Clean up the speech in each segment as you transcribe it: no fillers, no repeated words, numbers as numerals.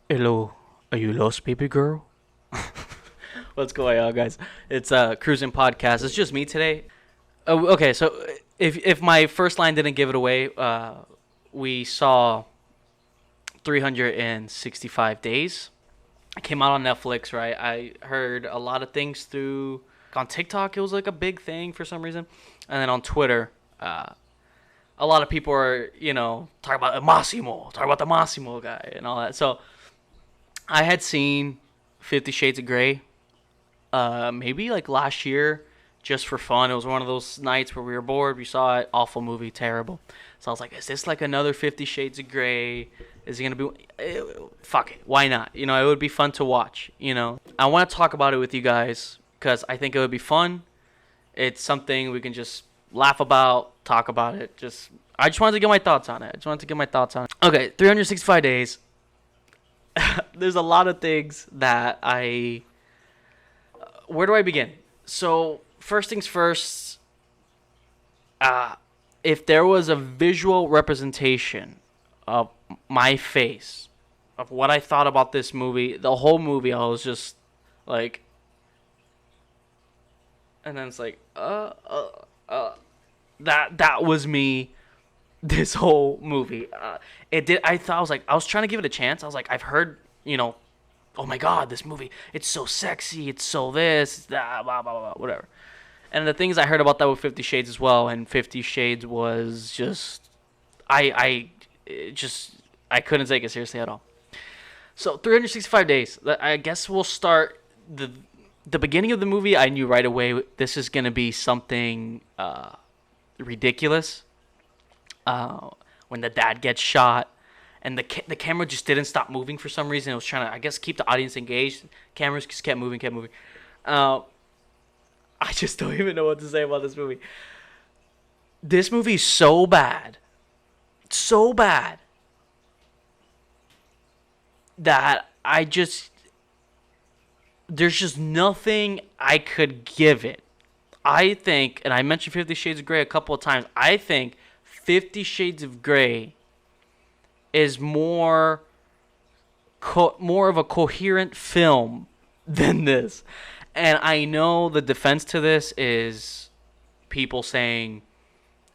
Hello, are you lost, baby girl? What's going on, guys? It's cruising podcast. It's just me today. Okay, so if my first line didn't give it away, we saw 365 days. It came out on Netflix, right? I heard a lot of things through on TikTok. It was like a big thing for some reason, and then on Twitter, a lot of people are talking about Massimo, talking about the Massimo guy and all that. So I had seen 50 Shades of Grey maybe like last year just for fun. It was one of those nights where we were bored. We saw it. Awful movie. Terrible. So I was like, is this like another 50 Shades of Grey? Is it going to be. Fuck it. Why not? It would be fun to watch. I want to talk about it with you guys because I think it would be fun. It's something we can just laugh about, talk about it. I just wanted to get my thoughts on it. Okay, 365 days. There's a lot of things that I where do I begin? So first things first, uh, if there was a visual representation of my face, of what I thought about this movie, the whole movie, I was just like, and then it's like, that was me. This whole movie, it did. I was trying to give it a chance. I was like, I've heard, oh my god, this movie, it's so sexy, it's so this, that, blah, blah, blah, whatever. And the things I heard about that with 50 Shades as well, and 50 Shades was just, just, I couldn't take it seriously at all. So 365 days, I guess we'll start, the beginning of the movie, I knew right away this is going to be something ridiculous. When the dad gets shot, and the camera just didn't stop moving for some reason. It was trying to, I guess, keep the audience engaged. Cameras just kept moving, kept moving. Uh, I just don't even know what to say about this movie. This movie's so bad that there's just nothing I could give it. I think, and I mentioned 50 Shades of Grey a couple of times, I think 50 Shades of Grey is more of a coherent film than this. And I know the defense to this is people saying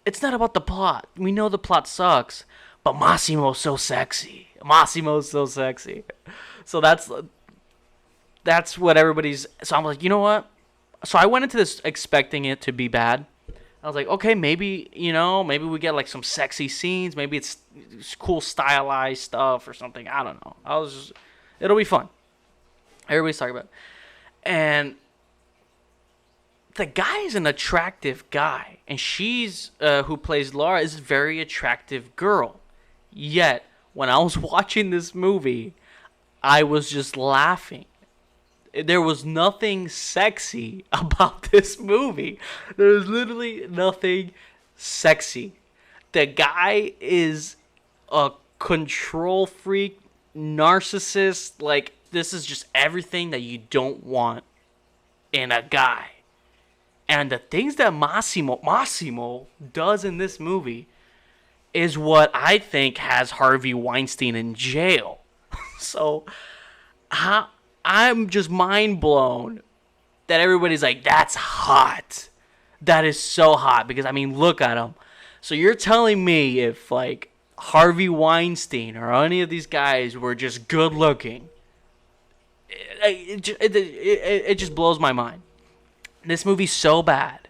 it's not about the plot. We know the plot sucks, but Massimo's so sexy. Massimo's so sexy. So that's what everybody's. So I'm like, you know what? So I went into this expecting it to be bad. I was like, okay, maybe we get like some sexy scenes. Maybe it's cool stylized stuff or something. I don't know. It'll be fun. Everybody's talking about it. And the guy is an attractive guy. And she's, who plays Laura, is a very attractive girl. Yet, when I was watching this movie, I was just laughing. There was nothing sexy about this movie. There was literally nothing sexy. The guy is a control freak, narcissist. Like, this is just everything that you don't want in a guy. And the things that Massimo does in this movie is what I think has Harvey Weinstein in jail. So, how I'm just mind blown that everybody's like, that's hot. That is so hot. Because, I mean, look at him. So you're telling me if, like, Harvey Weinstein or any of these guys were just good looking, it just blows my mind. This movie's so bad.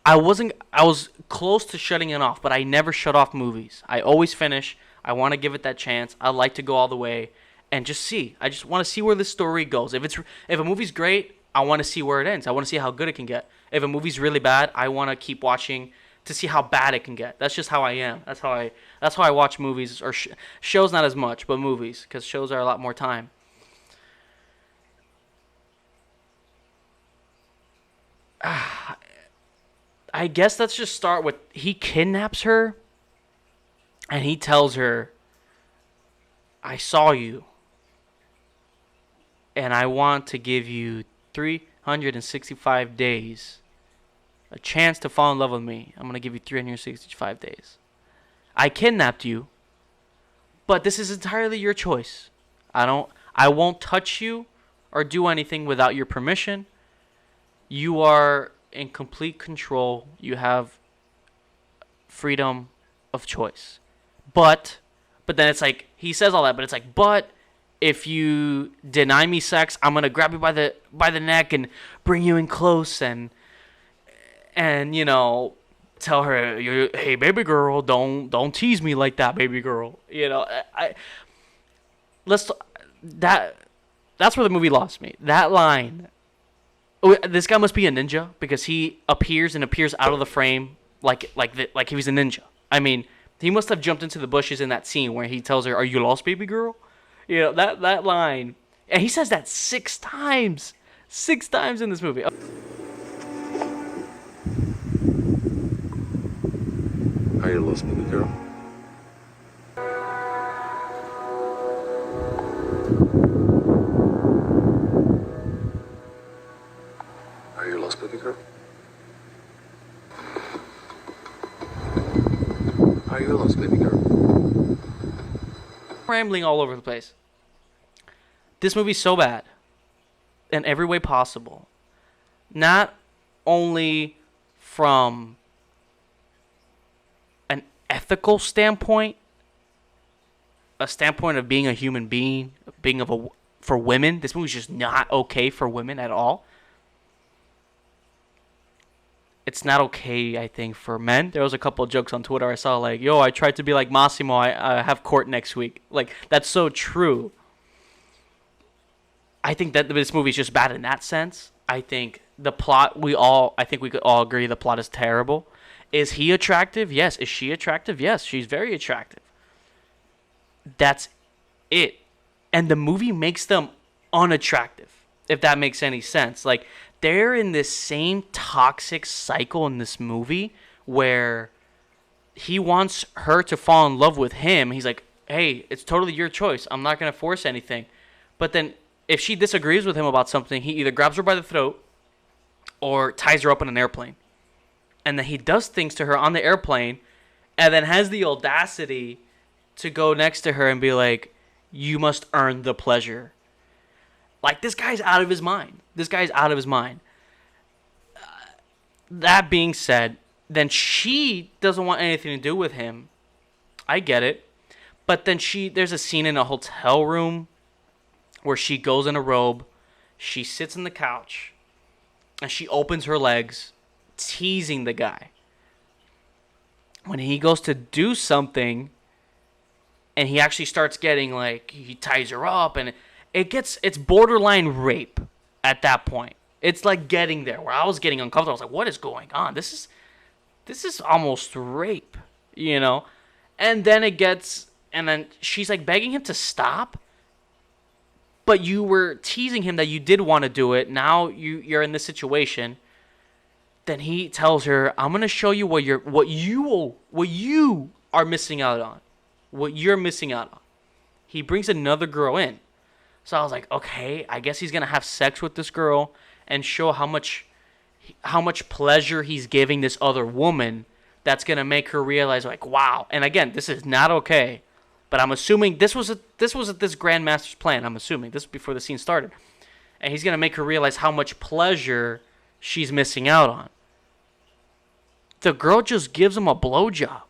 I was close to shutting it off, but I never shut off movies. I always finish. I want to give it that chance. I like to go all the way and just see. I just want to see where the story goes. If a movie's great, I want to see where it ends. I want to see how good it can get. If a movie's really bad, I want to keep watching to see how bad it can get. That's just how I am. That's how I watch movies or shows, not as much, but movies, because shows are a lot more time. I guess let's just start with he kidnaps her and he tells her, "I saw you and I want to give you 365 days, a chance to fall in love with me. I'm going to give you 365 days. I kidnapped you, but this is entirely your choice. I won't touch you or do anything without your permission. You are in complete control. You have freedom of choice. But then it's like he says all that, but it's like, but if you deny me sex, I'm gonna grab you by the neck and bring you in close and tell her, hey baby girl, don't tease me like that, baby girl. I let's that that's where the movie lost me. That line. This guy must be a ninja because he appears out of the frame like he was a ninja. I mean, he must have jumped into the bushes in that scene where he tells her, "Are you lost, baby girl?" That line, and he says that 6 times, 6 times in this movie. Are you lost, baby girl? Are you lost, baby girl? Are you lost, baby girl? Rambling all over the place. This movie's so bad in every way possible. Not only from an ethical standpoint, a standpoint of being a human being, for women. This movie's just not okay for women at all. It's not okay, I think, for men. There was a couple of jokes on Twitter I saw, like, yo, I tried to be like Massimo. I have court next week. Like, that's so true. I think that this movie's just bad in that sense. I think the plot, I think we could all agree the plot is terrible. Is he attractive? Yes. Is she attractive? Yes, she's very attractive. That's it. And the movie makes them unattractive, if that makes any sense. Like, they're in this same toxic cycle in this movie where he wants her to fall in love with him. He's like, hey, it's totally your choice. I'm not going to force anything. But then if she disagrees with him about something, he either grabs her by the throat or ties her up in an airplane. And then he does things to her on the airplane and then has the audacity to go next to her and be like, you must earn the pleasure. Like, this guy's out of his mind. That being said, then she doesn't want anything to do with him. I get it. But then there's a scene in a hotel room where she goes in a robe. She sits on the couch. And she opens her legs, teasing the guy. When he goes to do something, and he actually starts getting, like, he ties her up, and it's borderline rape at that point. It's like getting there where I was getting uncomfortable. I was like, what is going on? This is almost rape, And then she's like begging him to stop. But you were teasing him that you did want to do it. Now you're in this situation. Then he tells her, I'm going to show you what you are missing out on. What you're missing out on. He brings another girl in. So I was like, okay, I guess he's going to have sex with this girl and show how much pleasure he's giving this other woman that's going to make her realize, like, wow. And again, this is not okay. But I'm assuming this was this Grandmaster's plan. I'm assuming this was before the scene started. And he's going to make her realize how much pleasure she's missing out on. The girl just gives him a blowjob.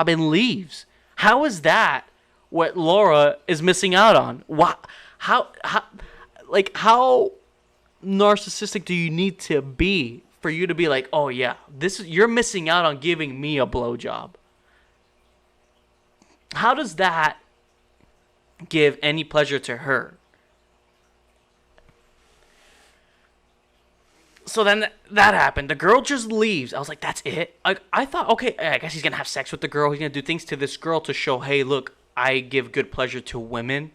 And leaves. How is that what Laura is missing out on? How narcissistic do you need to be for you to be like, oh yeah, you're missing out on giving me a blowjob? How does that give any pleasure to her? So then that happened. The girl just leaves. I was like, that's it? I thought, okay, I guess he's going to have sex with the girl. He's going to do things to this girl to show, hey, look, I give good pleasure to women.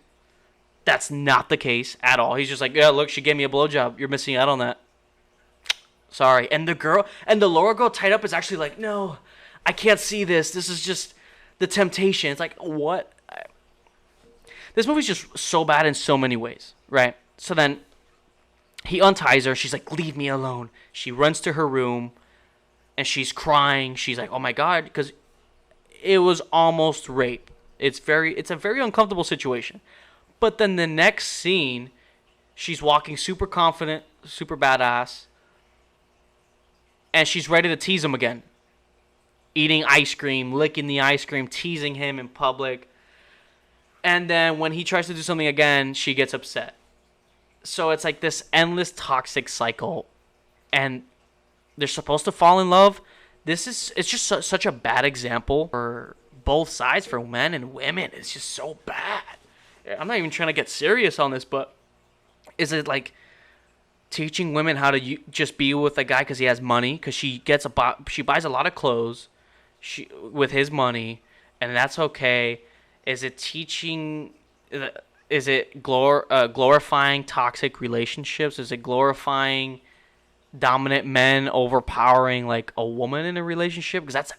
That's not the case at all. He's just like, yeah, look, she gave me a blowjob. You're missing out on that. Sorry. And the lower girl tied up is actually like, no, I can't see this. This is just the temptation. It's like, what? This movie's just so bad in so many ways, right? So then he unties her. She's like, leave me alone. She runs to her room, and she's crying. She's like, oh, my God, because it was almost rape. It's a very uncomfortable situation. But then the next scene, she's walking super confident, super badass, and she's ready to tease him again. Eating ice cream, licking the ice cream, teasing him in public. And then when he tries to do something again, she gets upset. So it's like this endless toxic cycle. And they're supposed to fall in love. It's just such a bad example for both sides, for men and women. It's just so bad. I'm not even trying to get serious on this, but is it like teaching women how to just be with a guy because he has money? Because she buys a lot of clothes, with his money, and that's okay. Is it teaching? Is it glorifying toxic relationships? Is it glorifying dominant men overpowering like a woman in a relationship? Because that's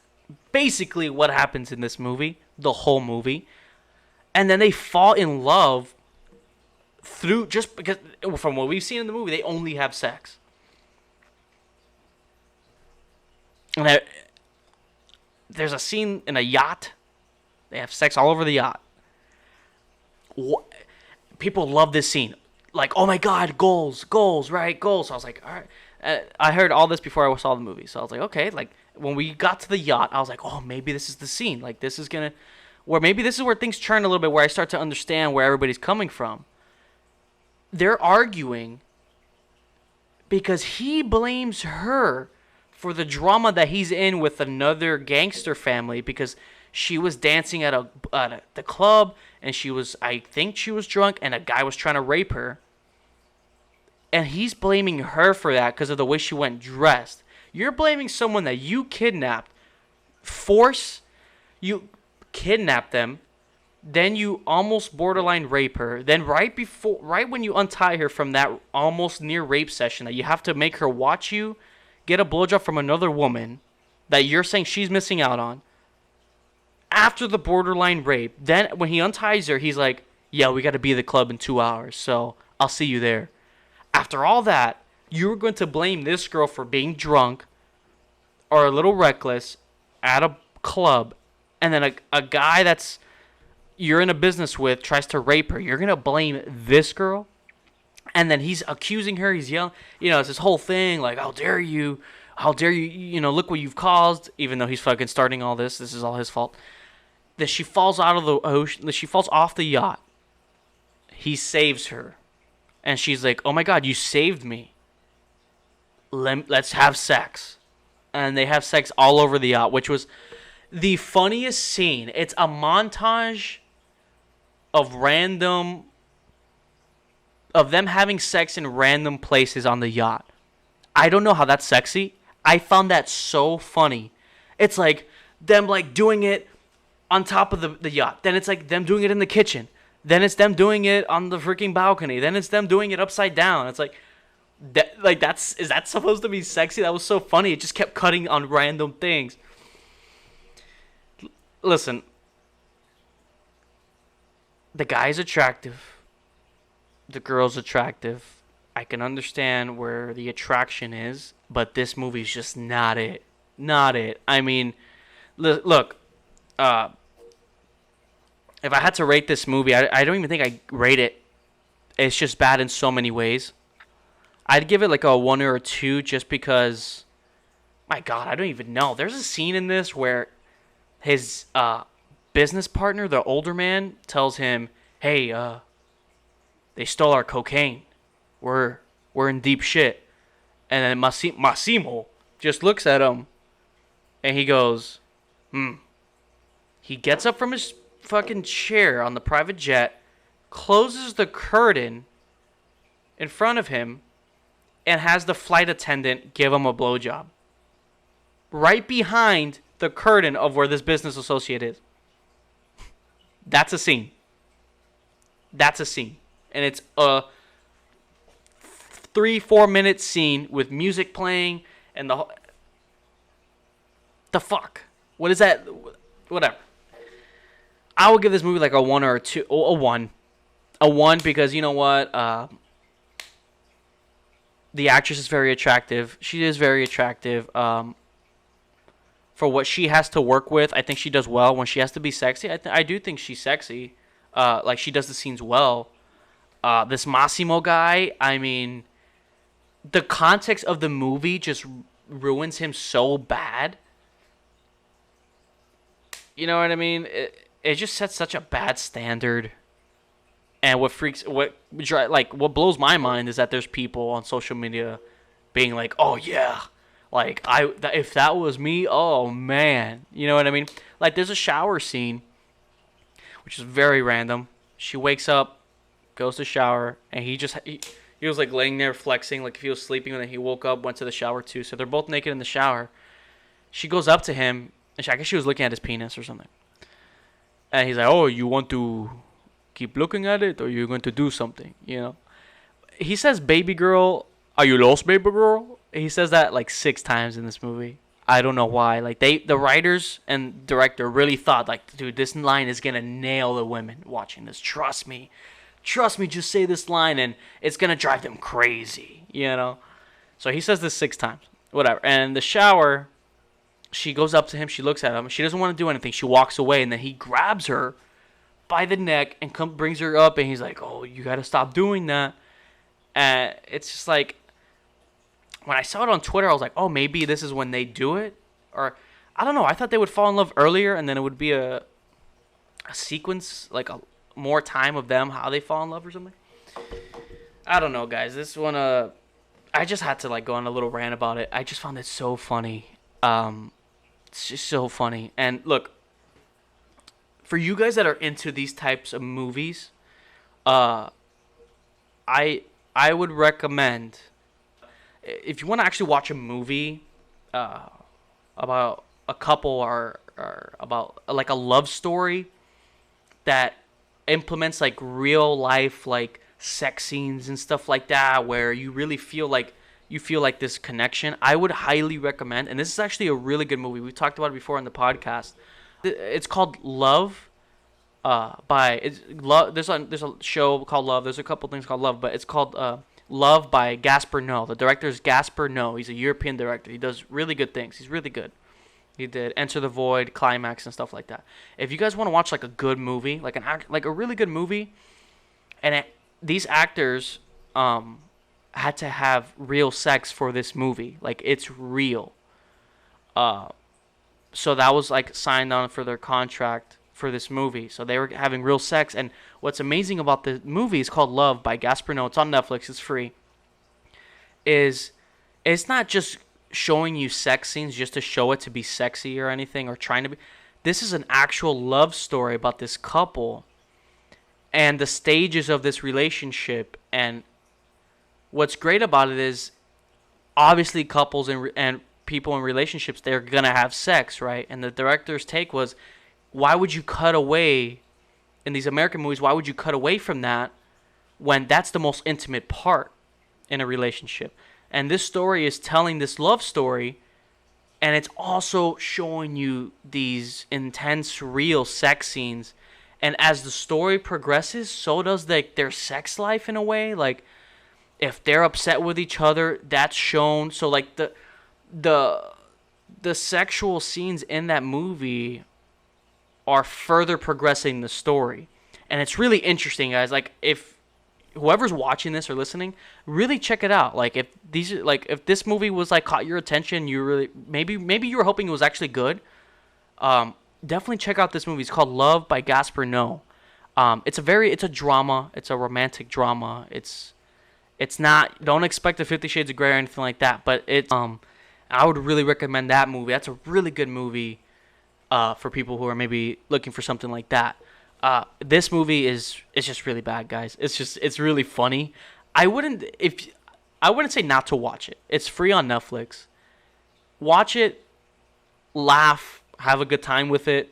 basically what happens in this movie, the whole movie. And then they fall in love through just because, from what we've seen in the movie, they only have sex. And there's a scene in a yacht. They have sex all over the yacht. People love this scene. Like, oh my God, goals, right? Goals. So I was like, all right. I heard all this before I saw the movie. So I was like, okay. Like, when we got to the yacht, I was like, oh, maybe this is the scene. Like, this is going to, where maybe this is where things turn a little bit, where I start to understand where everybody's coming from. They're arguing because he blames her for the drama that he's in with another gangster family, because she was dancing at the club, and I think she was drunk, and a guy was trying to rape her. And he's blaming her for that because of the way she went dressed. You're blaming someone that you kidnapped, you kidnap them, then you almost borderline rape her. Then right when you untie her from that almost near rape session, that you have to make her watch you get a blowjob from another woman that you're saying she's missing out on. After the borderline rape, then when he unties her, he's like, yeah, we got to be at the club in 2 hours, so I'll see you there. After all that, you're going to blame this girl for being drunk or a little reckless at a club, and then a guy that's you're in a business with tries to rape her. You're going to blame this girl? And then he's accusing her. He's yelling. It's this whole thing like, how dare you? How dare you? Look what you've caused. Even though he's fucking starting all this. This is all his fault. That she falls out of the ocean. She falls off the yacht. He saves her. And she's like, oh my God, you saved me. Let's have sex. And they have sex all over the yacht, which was the funniest scene. It's a montage of them having sex in random places on the yacht. I don't know how that's sexy. I found that so funny. It's like them like doing it on top of the yacht. Then it's like them doing it in the kitchen. Then it's them doing it on the freaking balcony. Then it's them doing it upside down. It's like is that supposed to be sexy? That was so funny. It just kept cutting on random things. Listen, the guy's attractive. The girl's attractive. I can understand where the attraction is, but this movie's just not it. Not it. I mean, look, if I had to rate this movie, I don't even think I rate it. It's just bad in so many ways. I'd give it like a 1 or a 2 just because, my God, I don't even know. There's a scene in this where his business partner, the older man, tells him, hey, they stole our cocaine. We're in deep shit. And then Massimo just looks at him, and he goes, He gets up from his fucking chair on the private jet, closes the curtain in front of him, and has the flight attendant give him a blowjob. Right behind the curtain of where this business associate is. That's a scene. That's a scene. And it's a 3-4 minute scene with music playing and the fuck. What is that? Whatever. I would give this movie like a 1 or a 2. A 1. A 1 because you know what? The actress is very attractive. She is very attractive. for what she has to work with, I think she does well. When she has to be sexy, I do think she's sexy. Like she does the scenes well. This Massimo guy, I mean, the context of the movie just ruins him so bad. You know what I mean? It just sets such a bad standard. And what blows my mind is that there's people on social media being like, "Oh yeah, like if that was me, oh man," you know what I mean? Like there's a shower scene, which is very random. She wakes up, goes to shower, and he was like laying there flexing, like if he was sleeping, and then he woke up, went to the shower too. So they're both naked in the shower. She goes up to him, and I guess she was looking at his penis or something. And he's like, "Oh, you want to keep looking at it, or you're going to do something?" You know. He says, "Baby girl, are you lost, baby girl?" He says that like 6 times in this movie. I don't know why. Like the writers and director really thought, like, dude, this line is gonna nail the women watching this. Trust me. Just say this line, and it's gonna drive them crazy. You know. So he says this 6 times. Whatever. And in the shower, she goes up to him. She looks at him. She doesn't want to do anything. She walks away, and then he grabs her by the neck and brings her up, and he's like, "Oh, you gotta stop doing that." And it's just like, when I saw it on Twitter, I was like, "Oh, maybe this is when they do it," or I don't know. I thought they would fall in love earlier, and then it would be a sequence, like a more time of them how they fall in love or something. I don't know, guys. This one, I just had to like go on a little rant about it. I just found it so funny. It's just so funny. And look, for you guys that are into these types of movies, uh, I would recommend, if you want to actually watch a movie about a couple, or about like a love story that implements like real life like sex scenes and stuff like that, where you really feel like this connection, I would highly recommend. And this is actually a really good movie. We've talked about it before on the podcast. It's called Love. There's a show called Love. There's a couple things called Love, but it's called Love by Gaspar Noé. The director is Gaspar Noé. He's a European director. He does really good things. He's really good. He did Enter the Void, Climax, and stuff like that. If you guys want to watch like a good movie, like a really good movie, and these actors had to have real sex for this movie, like it's real. So that was like signed on for their contract for this movie. So they were having real sex. And what's amazing about the movie is called Love by Gaspar Noé. It's on Netflix. It's free. It's not just showing you sex scenes just to show it to be sexy or anything, or trying to be. This is an actual love story about this couple and the stages of this relationship. And what's great about it is, obviously couples and people in relationships, they're gonna have sex, right? And the director's take was, why would you cut away in these American movies? Why would you cut away from that when that's the most intimate part in a relationship? And this story is telling this love story, and it's also showing you these intense, real sex scenes. And as the story progresses, so does their sex life in a way. Like, if they're upset with each other, that's shown. So like the sexual scenes in that movie are further progressing the story. And it's really interesting, guys. Like, if whoever's watching this or listening, really check it out. Like, if this movie was like caught your attention, you really maybe you were hoping it was actually good. Definitely check out this movie. It's called Love by Gaspar Noé. It's a drama. It's a romantic drama. It's not, don't expect a 50 Shades of Grey or anything like that, but I would really recommend that movie. That's a really good movie for people who are maybe looking for something like that. This movie is just really bad, guys. It's really funny. I wouldn't say not to watch it. It's free on Netflix. Watch it, laugh, have a good time with it.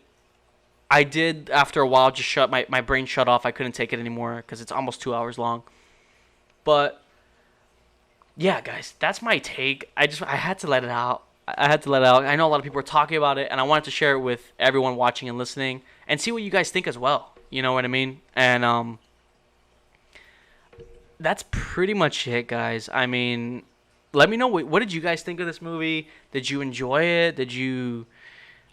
I did, after a while, just my brain shut off. I couldn't take it anymore because it's almost 2 hours long. But yeah, guys, that's my take. I had to let it out. I know a lot of people are talking about it, and I wanted to share it with everyone watching and listening, and see what you guys think as well. You know what I mean? And that's pretty much it, guys. I mean, let me know what did you guys think of this movie? Did you enjoy it? Did you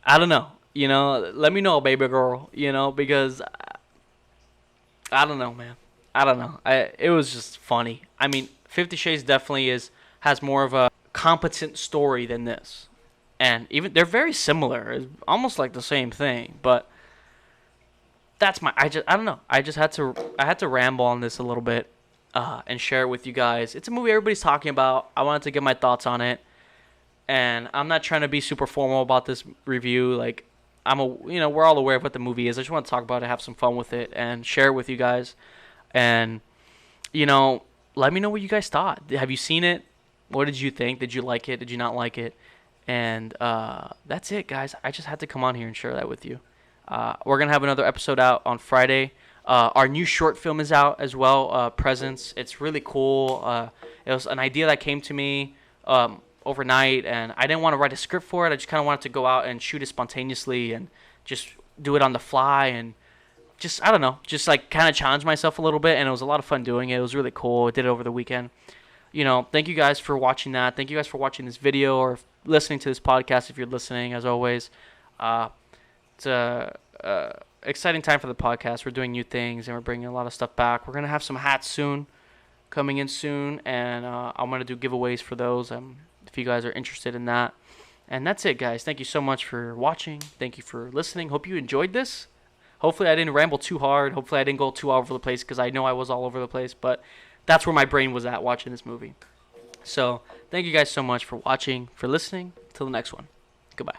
I don't know. Let me know, baby girl. Because I don't know, man. I don't know. It was just funny. I mean, 50 Shades definitely has more of a competent story than this. And even they're very similar. It's almost like the same thing, but that's I don't know. I had to ramble on this a little bit and share it with you guys. It's a movie everybody's talking about. I wanted to get my thoughts on it, and I'm not trying to be super formal about this review. Like we're all aware of what the movie is. I just want to talk about it, have some fun with it, and share it with you guys. And you know, let me know what you guys thought. Have you seen it? What did you think? Did you like it? Did you not like it? And that's it, guys. I just had to come on here and share that with you. We're going to have another episode out on Friday. Our new short film is out as well, Presence. It's really cool. It was an idea that came to me overnight, and I didn't want to write a script for it. I just kind of wanted to go out and shoot it spontaneously and just do it on the fly and just, I don't know, just like kind of challenge myself a little bit, and it was a lot of fun doing it. It was really cool. I did it over the weekend. Thank you guys for watching that. Thank you guys for watching this video or listening to this podcast if you're listening, as always. It's a exciting time for the podcast. We're doing new things, and we're bringing a lot of stuff back. We're going to have some hats soon, coming in soon, and I'm going to do giveaways for those if you guys are interested in that. And that's it, guys. Thank you so much for watching. Thank you for listening. Hope you enjoyed this. Hopefully I didn't ramble too hard. Hopefully I didn't go too all over the place, because I know I was all over the place, but that's where my brain was at watching this movie. So thank you guys so much for watching, for listening. Till the next one. Goodbye.